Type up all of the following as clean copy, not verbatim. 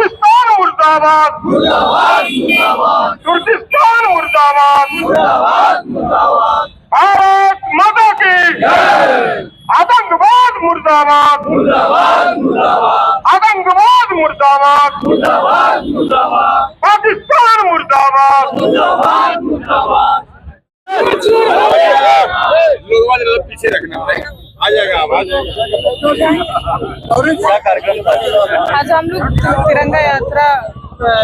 पाकिस्तान मुर्दाबाद, तुर्किस्तान मुर्दाबाद, भारत माता की आतंकवाद मुर्दाबाद, आतंकवाद मुर्दाबाद, पाकिस्तान मुर्दाबाद। पीछे रखना पड़ेगा, आ जाएगा आवाज। आज हम लोग तिरंगा यात्रा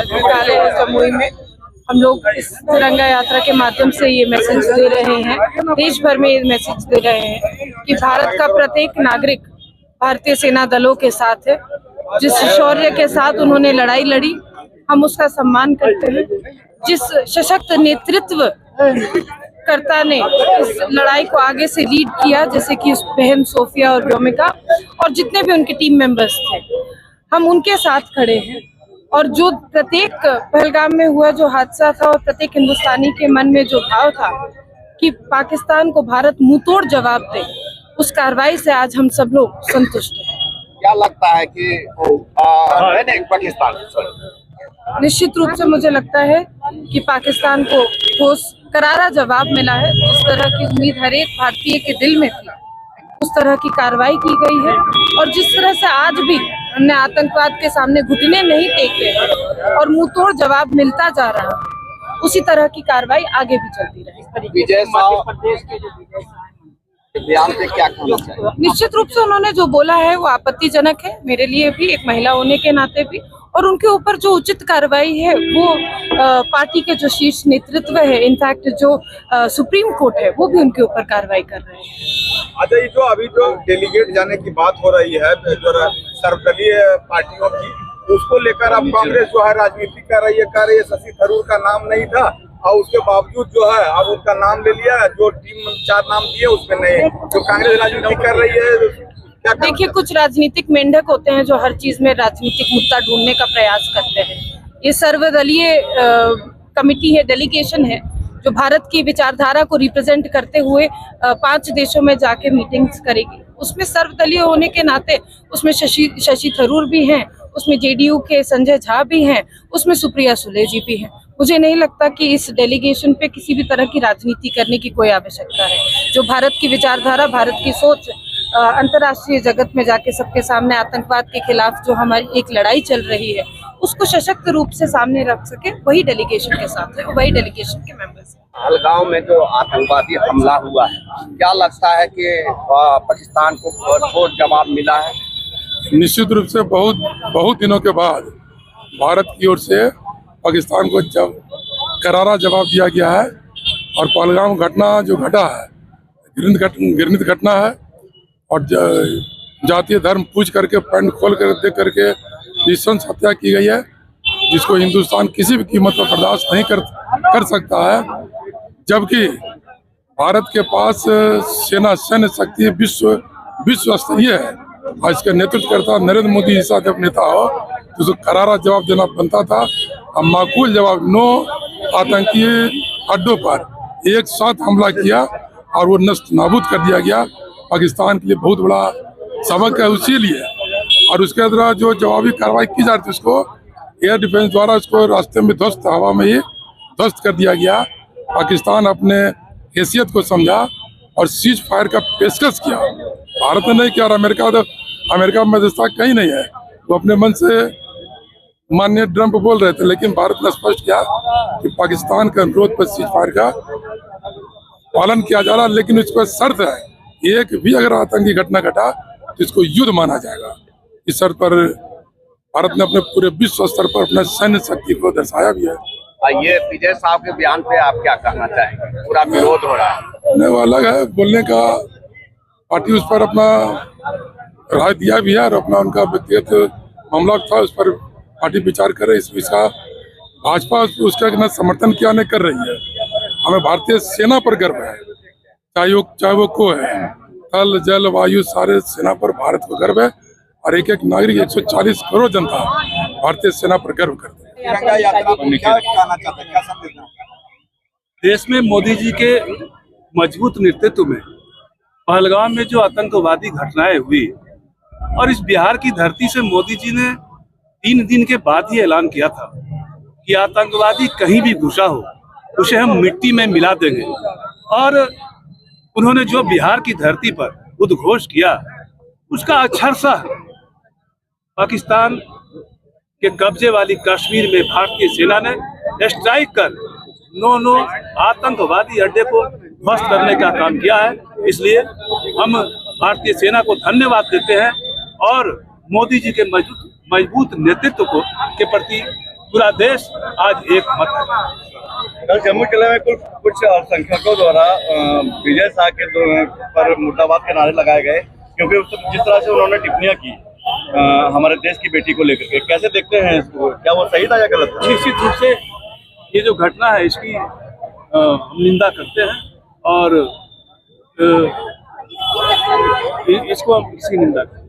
निकाले हैं जमुई में। हम लोग इस तिरंगा यात्रा के माध्यम से ये मैसेज दे रहे हैं, देश भर में ये मैसेज दे रहे हैं कि भारत का प्रत्येक नागरिक भारतीय सेना दलों के साथ है। जिस शौर्य के साथ उन्होंने लड़ाई लड़ी, हम उसका सम्मान करते हैं। जिस सशक्त नेतृत्व कर्ता ने इस लड़ाई को आगे से लीड किया, जैसे कि उस बहन सोफिया और व्योमिका और जितने भी उनके टीम मेंबर्स थे, हम उनके साथ खड़े हैं। और जो प्रत्येक पहलगाम में हुआ जो हादसा था और प्रत्येक हिंदुस्तानी के मन में जो भाव था कि पाकिस्तान को भारत मुंहतोड़ जवाब दे, उस कार्रवाई से आज हम सब लोग संतुष्ट हैं। क्या लगता है कि पाकिस्तान निश्चित रूप से मुझे लगता है कि पाकिस्तान को ठोस करारा जवाब मिला है। जिस तरह की उम्मीद हर एक भारतीय के दिल में थी, उस तरह की कार्रवाई की गई है। और जिस तरह से आज भी हमने आतंकवाद के सामने घुटने नहीं टेके और मुंहतोड़ जवाब मिलता जा रहा है, उसी तरह की कार्रवाई आगे भी चलती रहे। बयान पे क्या कहना चाहिए? निश्चित रूप से उन्होंने जो बोला है वो आपत्तिजनक है, मेरे लिए भी, एक महिला होने के नाते भी। और उनके ऊपर जो उचित कार्रवाई है वो पार्टी के जो शीर्ष नेतृत्व है, इनफैक्ट जो सुप्रीम कोर्ट है, वो भी उनके ऊपर कार्रवाई कर रहे हैं। अच्छा, ये जो अभी जो डेलीगेट जाने की बात हो रही है जो सर्वदलीय पार्टियों की, उसको लेकर अब कांग्रेस जो है राजनीति कर रही है, शशि थरूर का नाम नहीं था और उसके बावजूद जो है अब उनका नाम ले लिया। जो टीम 4 नाम दिए उसमें नहीं, जो कांग्रेस राजनीति कर रही है। देखिए, कुछ राजनीतिक मेंढक होते हैं जो हर चीज में राजनीतिक मुद्दा ढूंढने का प्रयास करते हैं। ये सर्वदलीय कमिटी है, डेलीगेशन है, जो भारत की विचारधारा को रिप्रेजेंट करते हुए 5 देशों में जाके मीटिंग्स करेगी। उसमें सर्वदलीय होने के नाते उसमें शशि थरूर भी हैं, उसमें जेडीयू के संजय झा भी हैं, उसमें सुप्रिया सुले जी भी हैं। मुझे नहीं लगता कि इस डेलीगेशन पे किसी भी तरह की राजनीति करने की कोई आवश्यकता है। जो भारत की विचारधारा, भारत की सोच अंतर्राष्ट्रीय जगत में जाके सबके सामने आतंकवाद के खिलाफ जो हमारी एक लड़ाई चल रही है, उसको सशक्त रूप से सामने रख सके, वही डेलीगेशन के साथ है, वही डेलीगेशन के मेंबर्स हैं। पहलगाम में जो आतंकवादी हमला हुआ है, क्या लगता है कि पाकिस्तान को ठोस जवाब मिला है? निश्चित रूप से बहुत दिनों के बाद भारत की ओर से पाकिस्तान को करारा जवाब दिया गया है। और पहलगाम घटना जो घटा है, घृणित घटना है। और जातीय धर्म पूछ करके, पैंट खोल कर देख करके नृशंस हत्या की गई है, जिसको हिंदुस्तान किसी भी कीमत पर बर्दाश्त नहीं कर सकता है। जबकि भारत के पास सैन्य शक्ति विश्व स्तरीय है। और इसका नेतृत्व करता नरेंद्र मोदी जैसा जब नेता हो तो उसको करारा जवाब देना बनता था। और माकूल जवाब, 9 आतंकी अड्डों पर एक साथ हमला किया और वो नष्ट नाबूद कर दिया गया। पाकिस्तान के लिए बहुत बड़ा सबक है उसी लिए। और उसके द्वारा जो जवाबी कार्रवाई की जाती है, उसको एयर डिफेंस द्वारा उसको रास्ते में ध्वस्त, हवा में ही ध्वस्त कर दिया गया। पाकिस्तान अपने हैसियत को समझा और सीज फायर का पेशकश किया। भारत ने नहीं किया। और अमेरिका मध्यस्थता कहीं नहीं है। वो अपने मन से माननीय ट्रंप बोल रहे थे, लेकिन भारत ने स्पष्ट किया कि पाकिस्तान के अनुरोध पर सीज फायर का पालन किया जा रहा। लेकिन इस पर शर्त है, एक भी अगर आतंकी घटना घटा तो इसको युद्ध माना जाएगा। इस शर्त पर भारत ने अपने पूरे विश्व स्तर पर अपने सैन्य शक्ति को दर्शाया भी है। ये विजय साहब के बयान पे आप क्या कहना चाहेंगे? पूरा विरोध हो रहा है। वो अलग है, बोलने का पार्टी उस पर अपना राय दिया भी है और अपना उनका व्यक्तिगत मामला था, उस पर पार्टी विचार कर रही है। इसका भाजपा उसका न समर्थन किया नहीं कर रही है। हमें भारतीय सेना पर गर्व है, चाहे वो को है, थल जल वायु सारे सेना पर भारत को गर्व है। और एक नागरिक 140 करोड़ जनता भारतीय सेना पर गर्व करते हैं। देश में मोदी जी के मजबूत नेतृत्व में पहलगाम में जो आतंकवादी घटनाएं हुई और इस बिहार की धरती से मोदी जी ने 3 दिन के बाद ही ऐलान किया था कि आतंकवादी कहीं भी घुसा हो उसे हम मिट्टी में मिला देंगे। और उन्होंने जो बिहार की धरती पर उद्घोष किया उसका अक्षरशः पाकिस्तान के कब्जे वाली कश्मीर में भारतीय सेना ने स्ट्राइक कर 9 आतंकवादी अड्डे को ध्वस्त करने का काम किया है। इसलिए हम भारतीय सेना को धन्यवाद देते हैं और मोदी जी के मजबूत नेतृत्व के प्रति पूरा देश आज एक मत है। कल जम्मू जिले में कुछ अल्पसंख्यकों द्वारा विजय शाह के पर मुर्दाबाद के नारे लगाए गए, क्योंकि जिस तरह से उन्होंने टिप्पणियां की हमारे देश की बेटी को लेकर के, कैसे देखते हैं इसको? क्या वो सही था या गलत था? निश्चित रूप से ये जो घटना है इसकी हम निंदा करते हैं और इसको हम इसकी निंदा करते हैं।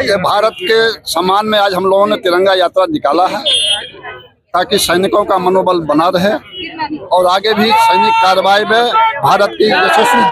ये भारत के सम्मान में आज हम लोगों ने तिरंगा यात्रा निकाला है ताकि सैनिकों का मनोबल बना रहे और आगे भी सैनिक कार्रवाई में भारत की यशस्वी